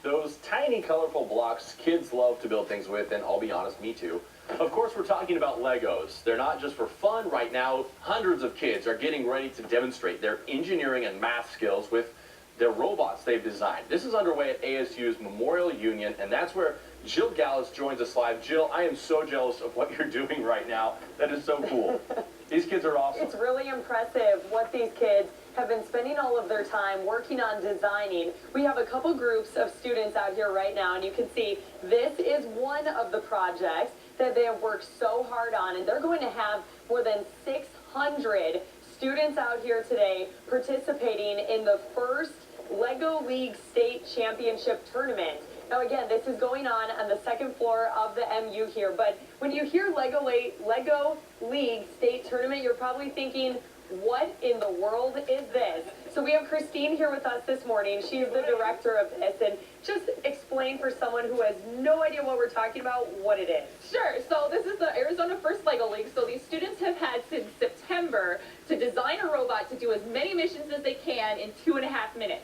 Those tiny, colorful blocks kids love to build things with, and I'll be honest, me too. Of course, we're talking about Legos. They're not just for fun right now. Hundreds of kids are getting ready to demonstrate their engineering and math skills with their robots they've designed. This is underway at ASU's Memorial Union, and that's where Jill Gallus joins us live. Jill, I am so jealous of what you're doing right now. That is so cool. These kids are awesome. It's really impressive what these kids have been spending all of their time working on designing. We have a couple groups of students out here right now, and you can see this is one of the projects that they have worked so hard on, and they're going to have more than 600 students out here today participating in the first Lego League State Championship Tournament. Now again, this is going on the second floor of the MU here, but when you hear Lego League State Tournament, you're probably thinking, what in the world is this? So we have Christine here with us this morning. She's the director of this, and just explain for someone who has no idea what we're talking about what it is. Sure. So this is the Arizona First Lego League. So these students have had since September to design a robot to do as many missions as they can in 2.5 minutes.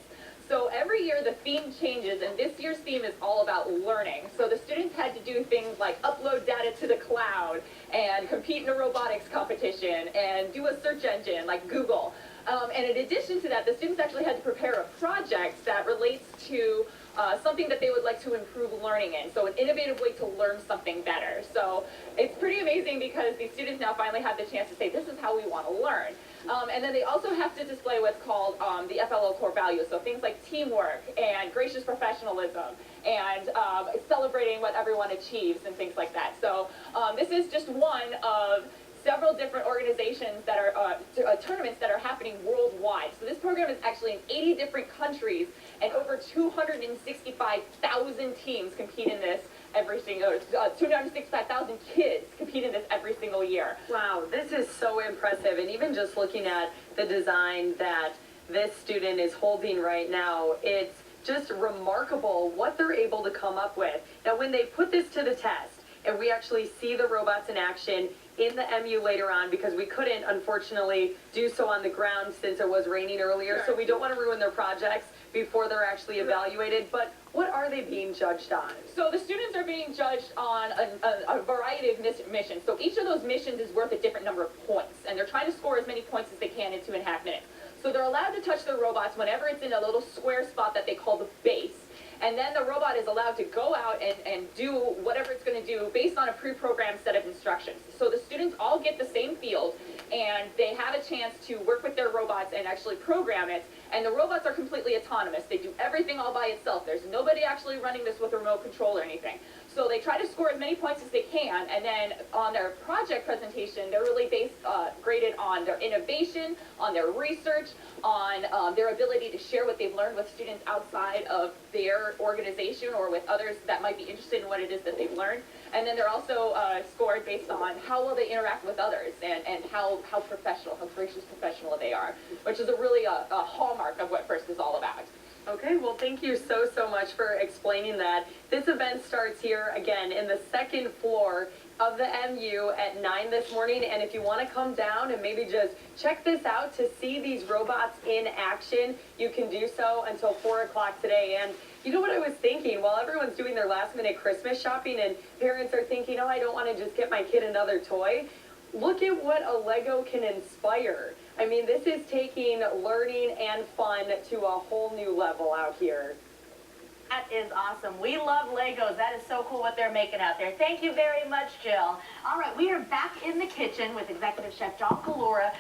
So every year the theme changes, and this year's theme is all about learning. So the students had to do things like upload data to the cloud and compete in a robotics competition and do a search engine like Google. And in addition to that, the students actually had to prepare a project that relates to something that they would like to improve learning in, so an innovative way to learn something better. So it's pretty amazing because these students now finally have the chance to say, this is how we want to learn. And then they also have to display what's called the FLL core values, so things like teamwork and gracious professionalism and celebrating what everyone achieves and things like that. So this is just one of several different organizations that are tournaments that are happening worldwide. So this program is actually in 80 different countries, and over 265,000 teams compete in this every single, 265,000 kids compete in this every single year. Wow, this is so impressive, and even just looking at the design that this student is holding right now, it's just remarkable what they're able to come up with. Now, when they put this to the test, and we actually see the robots in action in the MU later on, because we couldn't, unfortunately, do so on the ground since it was raining earlier, so we don't want to ruin their projects before they're actually evaluated. But what are they being judged on? So the students are being judged on a variety of missions. So each of those missions is worth a different number of points, and they're trying to score as many points as they can in 2.5 minutes. So they're allowed to touch their robots whenever it's in a little square spot that they call the base. And then the robot is allowed to go out and do whatever it's going to do based on a pre-programmed set of instructions. So the students all get the same field, and they have a chance to work with their robots and actually program it. And the robots are completely autonomous. They do everything all by itself. There's nobody actually running this with a remote control or anything. So they try to score as many points as they can, and then on their project presentation, they're really graded on their innovation, on their research, on their ability to share what they've learned with students outside of their organization or with others that might be interested in what it is that they've learned. And then they're also scored based on how well they interact with others and how professional, how gracious professional they are, which is really a hallmark of what FIRST is all about. Okay, well, thank you so much for explaining that. This event starts here, again, in the second floor of the MU at 9 this morning, and if you want to come down and maybe just check this out to see these robots in action, you can do so until 4 o'clock today. And you know what I was thinking? While everyone's doing their last-minute Christmas shopping and parents are thinking, oh, I don't want to just get my kid another toy, look at what a Lego can inspire. I mean, this is taking learning and fun to a whole new level out here. That is awesome. We love Legos. That is so cool what they're making out there. Thank you very much, Jill. All right, we are back in the kitchen with Executive Chef John Calora.